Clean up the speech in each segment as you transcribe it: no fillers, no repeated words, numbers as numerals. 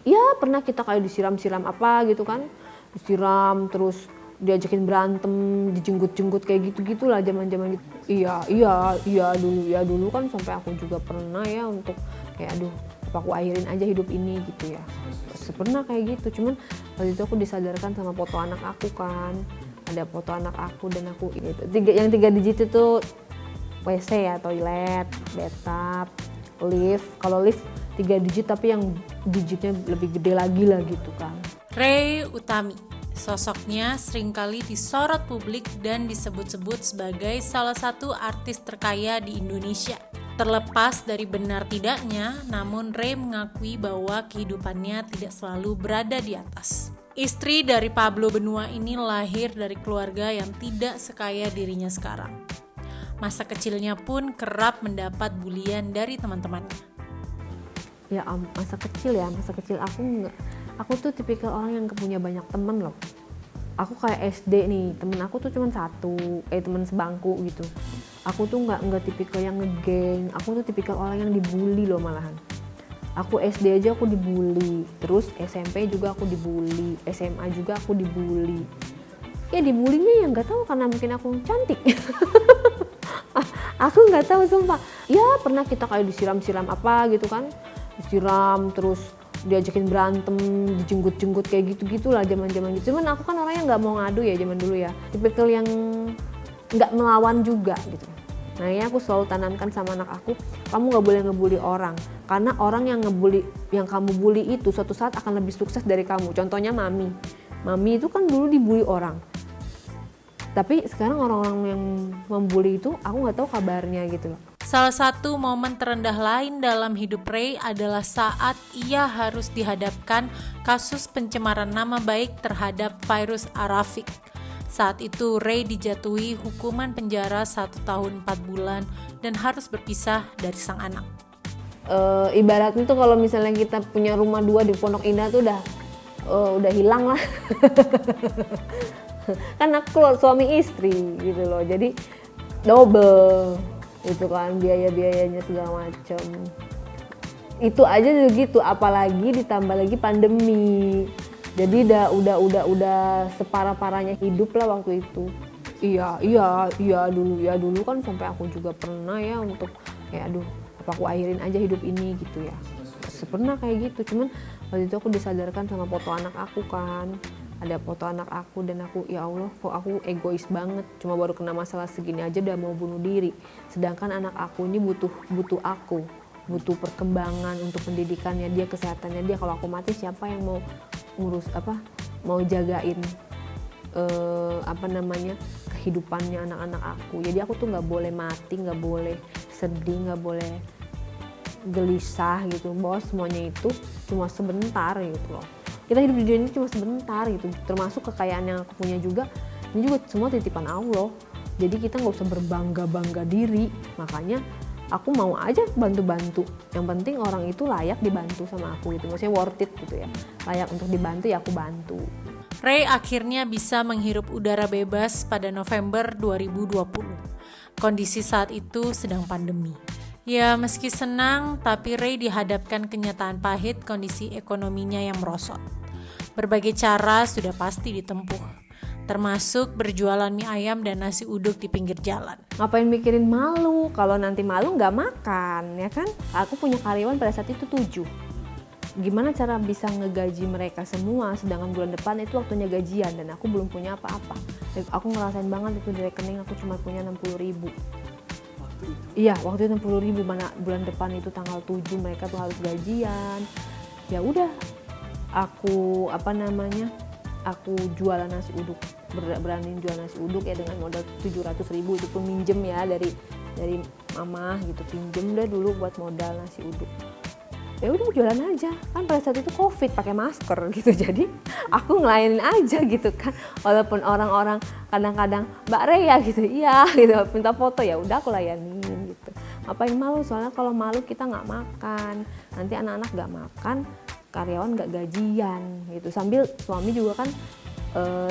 Ya pernah kita kayak disiram-siram apa gitu kan, disiram terus diajakin berantem, dijenggut-jenggut kayak gitu-gitulah zaman-zaman gitu. Iya dulu kan sampai aku juga pernah ya untuk kayak aduh apa aku akhirin aja hidup ini gitu ya. Pernah kayak gitu, cuman waktu itu aku disadarkan sama foto anak aku kan. Ada foto anak aku dan aku itu. Yang 3 digit itu WC ya, toilet, bathtub, lift. Kalau lift 3 digit tapi yang digitnya lebih gede lagi lah gitu kan. Ray Utami, sosoknya seringkali disorot publik dan disebut-sebut sebagai salah satu artis terkaya di Indonesia. Terlepas dari benar tidaknya, namun Ray mengakui bahwa kehidupannya tidak selalu berada di atas. Istri dari Pablo Benua ini lahir dari keluarga yang tidak sekaya dirinya sekarang. Masa kecilnya pun kerap mendapat bulian dari teman-temannya. Ya masa kecil aku tuh tipikal orang yang punya banyak temen loh. Aku kayak SD nih, temen aku tuh cuma satu, temen sebangku gitu. Aku tuh nggak tipikal yang ngegeng, aku tuh tipikal orang yang dibully loh malahan. Aku SD aja aku dibully, terus SMP juga aku dibully, SMA juga aku dibully. Ya dibulinya ya nggak tahu karena mungkin aku cantik. Aku nggak tahu sumpah. Ya pernah kita kayak disiram-siram apa gitu kan, disiram terus diajakin berantem, dijenggut-jenggut kayak gitu-gitulah zaman-zaman gitu. Cuman aku kan orangnya nggak mau ngadu ya zaman dulu ya, tipikal yang nggak melawan juga gitu. Nah ya aku selalu tanamkan sama anak aku, kamu nggak boleh ngebully orang, karena orang yang ngebully, yang kamu bully itu suatu saat akan lebih sukses dari kamu. Contohnya Mami itu kan dulu dibully orang, tapi sekarang orang-orang yang membuli itu aku nggak tahu kabarnya gitu loh. Salah satu momen terendah lain dalam hidup Ray adalah saat ia harus dihadapkan kasus pencemaran nama baik terhadap Fairuz Arafik. Saat itu Ray dijatuhi hukuman penjara 1 tahun 4 bulan dan harus berpisah dari sang anak. Ibaratnya tuh kalau misalnya kita punya rumah 2 di Pondok Indah tuh udah hilang lah. Kan aku suami istri gitu loh, jadi double itu kan biayanya segala macem. Itu aja gitu, apalagi ditambah lagi pandemi. Jadi udah separah-parahnya hidup lah waktu itu. Iya dulu kan sampai aku juga pernah ya untuk kayak aduh apa aku akhirin aja hidup ini gitu ya. Pernah kayak gitu, cuman waktu itu aku disadarkan sama foto anak aku kan. Ada foto anak aku dan aku ya Allah kok aku egois banget, cuma baru kena masalah segini aja udah mau bunuh diri, sedangkan anak aku ini butuh aku, butuh perkembangan untuk pendidikannya dia, kesehatannya dia. Kalau aku mati siapa yang mau ngurus mau jagain kehidupannya anak-anak aku. Jadi aku tuh nggak boleh mati, nggak boleh sedih, nggak boleh gelisah gitu, bahwa semuanya itu cuma sebentar gitu loh. Kita hidup di dunia ini cuma sebentar gitu, termasuk kekayaan yang aku punya juga, ini juga semua titipan Allah. Jadi kita nggak usah berbangga-bangga diri, makanya aku mau aja bantu-bantu. Yang penting orang itu layak dibantu sama aku gitu, maksudnya worth it gitu ya, layak untuk dibantu ya aku bantu. Ray akhirnya bisa menghirup udara bebas pada November 2020. Kondisi saat itu sedang pandemi. Ya meski senang, tapi Ray dihadapkan kenyataan pahit kondisi ekonominya yang merosot. Berbagai cara sudah pasti ditempuh, termasuk berjualan mie ayam dan nasi uduk di pinggir jalan. Ngapain mikirin malu, kalau nanti malu nggak makan ya kan. Aku punya karyawan pada saat itu 7. Gimana cara bisa ngegaji mereka semua, sedangkan bulan depan itu waktunya gajian dan aku belum punya apa-apa. Aku ngerasain banget itu di rekening aku cuma punya 60.000. Iya, waktu itu 60.000, mana bulan depan itu tanggal 7 mereka tuh harus gajian. Ya udah, aku aku jualan nasi uduk, berani jual nasi uduk ya dengan modal 700.000, itu pun minjem ya dari mama gitu, pinjem deh dulu buat modal nasi uduk. Ya udah jualan aja, kan pada saat itu COVID pakai masker gitu, jadi aku ngelayanin aja gitu kan, walaupun orang-orang kadang-kadang Mbak Rea gitu, iya gitu minta foto, ya udah aku layanin gitu. Ngapain malu, soalnya kalau malu kita nggak makan, nanti anak-anak nggak makan, karyawan nggak gajian gitu. Sambil suami juga kan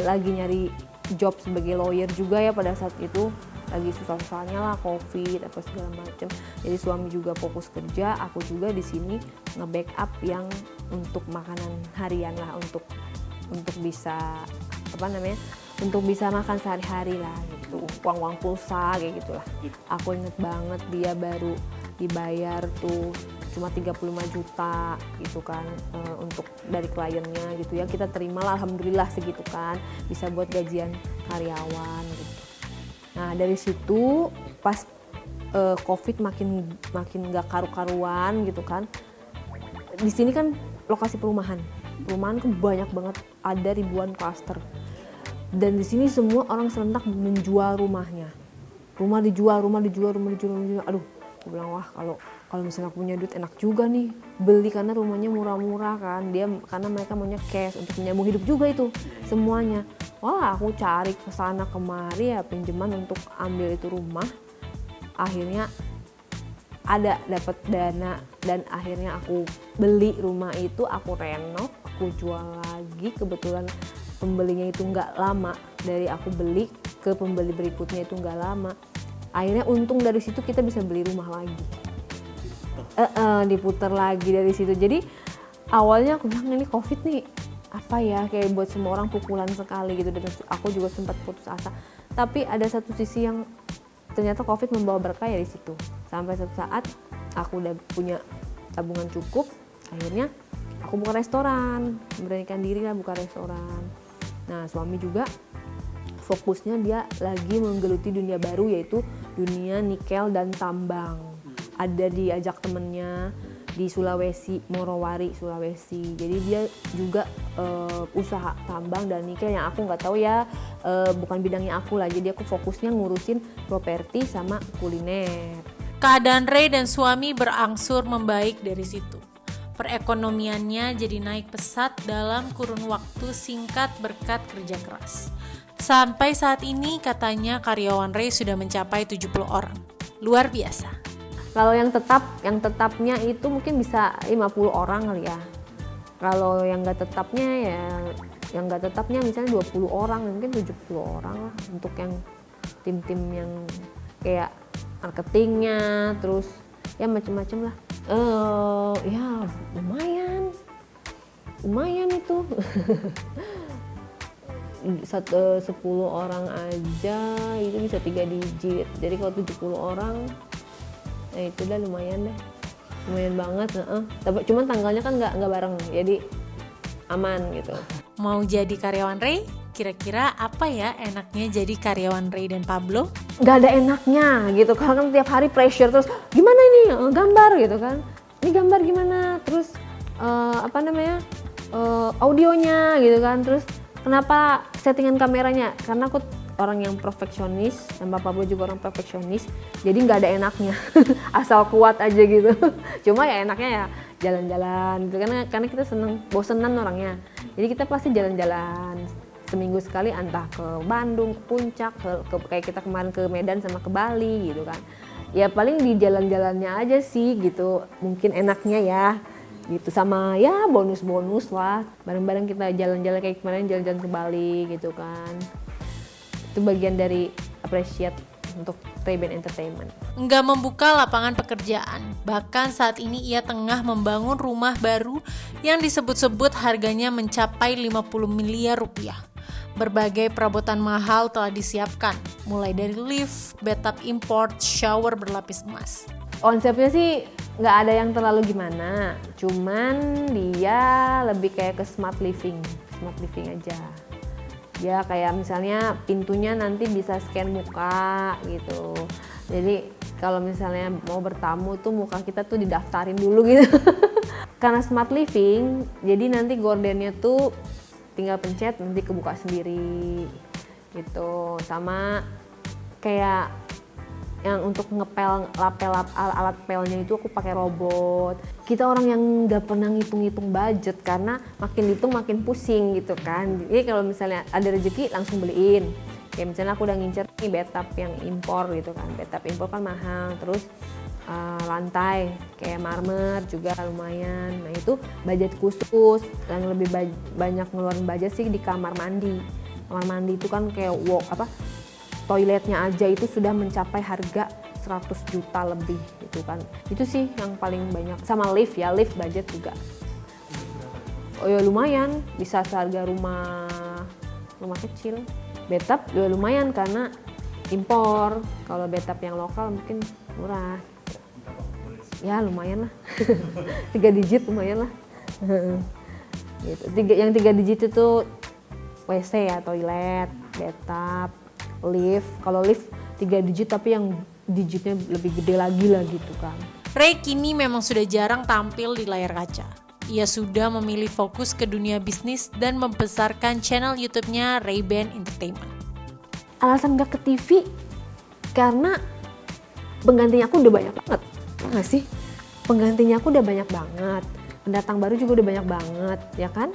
lagi nyari job sebagai lawyer juga ya pada saat itu, lagi susah-susahnya lah COVID apa segala macam. Jadi suami juga fokus kerja, aku juga di sini nge-backup yang untuk makanan harian lah, untuk bisa untuk bisa makan sehari-hari lah gitu, uang pulsa kayak gitulah. Aku inget banget dia baru dibayar tuh cuma 35 juta gitu kan, untuk dari kliennya gitu ya, kita terima lah alhamdulillah segitu kan, bisa buat gajian karyawan gitu. Nah dari situ pas COVID makin nggak karu-karuan gitu kan, di sini kan lokasi perumahan kan banyak banget, ada ribuan klaster. Dan di sini semua orang serentak menjual rumahnya. Rumah dijual. Aduh, aku bilang wah kalau misalnya aku punya duit enak juga nih beli, karena rumahnya murah-murah kan. Karena mereka maunya cash untuk menyambung hidup juga itu semuanya. Wah, aku cari ke sana kemari ya pinjaman untuk ambil itu rumah. Akhirnya dapat dana dan akhirnya aku beli rumah itu, aku renov, aku jual lagi. Kebetulan pembelinya itu nggak lama, dari aku beli ke pembeli berikutnya itu nggak lama. Akhirnya untung dari situ kita bisa beli rumah lagi, diputar lagi dari situ. Jadi awalnya aku bilang ini COVID nih apa ya, kayak buat semua orang pukulan sekali gitu, dan aku juga sempat putus asa. Tapi ada satu sisi yang ternyata COVID membawa berkah ya di situ. Sampai suatu saat aku udah punya tabungan cukup, akhirnya aku buka restoran, memberanikan diri lah buka restoran. Nah suami juga fokusnya dia lagi menggeluti dunia baru, yaitu dunia nikel dan tambang. Ada diajak temennya di Sulawesi, Morowali, Sulawesi. Jadi dia juga usaha tambang dan nikel yang aku nggak tahu ya, bukan bidangnya aku lah. Jadi aku fokusnya ngurusin properti sama kuliner. Keadaan Ray dan suami berangsur membaik dari situ. Perekonomiannya jadi naik pesat dalam kurun waktu singkat berkat kerja keras. Sampai saat ini katanya karyawan Ray sudah mencapai 70 orang. Luar biasa. Kalau yang tetapnya itu mungkin bisa 50 orang kali ya. Kalau yang nggak tetapnya misalnya 20 orang, mungkin 70 orang lah untuk yang tim-tim yang kayak marketingnya, terus ya macam-macam lah. Ya lumayan itu. 10 orang aja itu bisa 3 digit. Jadi kalau 70 orang, nah itu udah lumayan banget. Tapi cuman tanggalnya kan nggak bareng, jadi aman gitu. Mau jadi karyawan Ray? Kira-kira apa ya enaknya jadi karyawan Ray dan Pablo? Nggak ada enaknya gitu, karena kan tiap hari pressure terus. Gimana ini gambar gitu kan? Ini gambar gimana? Terus audionya gitu kan? Terus kenapa settingan kameranya? Karena aku orang yang perfeksionis, dan Bapak Pablo juga orang perfeksionis, jadi nggak ada enaknya. Asal kuat aja gitu. Cuma ya enaknya ya jalan-jalan gitu, karena kita bosenan orangnya. Jadi kita pasti jalan-jalan seminggu sekali, entah ke Bandung, ke Puncak, kayak kita kemarin ke Medan sama ke Bali gitu kan. Ya paling di jalan-jalannya aja sih gitu, mungkin enaknya ya gitu, sama ya bonus-bonus lah, bareng-bareng kita jalan-jalan kayak kemarin jalan-jalan ke Bali gitu kan. Itu bagian dari appreciate untuk Ray-Ban Entertainment. Nggak membuka lapangan pekerjaan, bahkan saat ini ia tengah membangun rumah baru yang disebut-sebut harganya mencapai 50 miliar rupiah. Berbagai perabotan mahal telah disiapkan, mulai dari lift, bathtub import, shower berlapis emas. Konsepnya sih nggak ada yang terlalu gimana, cuman dia lebih kayak ke smart living aja. Ya kayak misalnya pintunya nanti bisa scan muka gitu. Jadi kalau misalnya mau bertamu tuh muka kita tuh didaftarin dulu gitu. Karena smart living, jadi nanti gordennya tuh tinggal pencet nanti kebuka sendiri gitu. Sama kayak yang untuk ngepel alat pelnya itu aku pakai robot. Kita orang yang nggak pernah ngitung budget, karena makin hitung makin pusing gitu kan. Jadi kalau misalnya ada rezeki langsung beliin. Kayak misalnya aku udah ngincer nih bathtub yang impor gitu kan. Bathtub impor kan mahal. Terus lantai kayak marmer juga lumayan. Nah itu budget khusus. Yang lebih banyak ngeluarin budget sih di kamar mandi. Kamar mandi itu kan kayak toiletnya aja itu sudah mencapai harga 100 juta lebih gitu kan. Itu sih yang paling banyak. Sama lift budget juga. oh ya lumayan, bisa seharga rumah kecil. Bathtub juga lumayan karena impor. Kalau bathtub yang lokal mungkin murah. Ya lumayan lah. 3 digit lumayan lah. Gitu. Yang 3 digit itu WC ya, toilet, bathtub, lift. Kalau lift 3 digit tapi yang digitnya lebih gede lagi lah gitu kan. Ray kini memang sudah jarang tampil di layar kaca. Ia sudah memilih fokus ke dunia bisnis dan membesarkan channel YouTube-nya Ray-Ban Entertainment. Alasan gak ke TV karena penggantinya aku udah banyak banget. Nggak sih? Penggantinya aku udah banyak banget. Pendatang baru juga udah banyak banget, ya kan?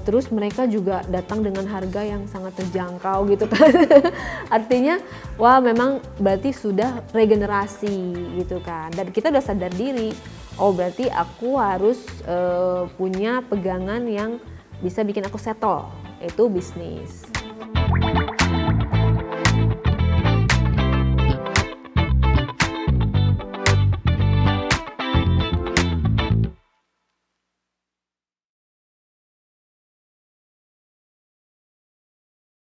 Terus mereka juga datang dengan harga yang sangat terjangkau gitu kan. Artinya, wah memang berarti sudah regenerasi gitu kan. Dan kita udah sadar diri, oh berarti aku harus punya pegangan yang bisa bikin aku settle, itu bisnis.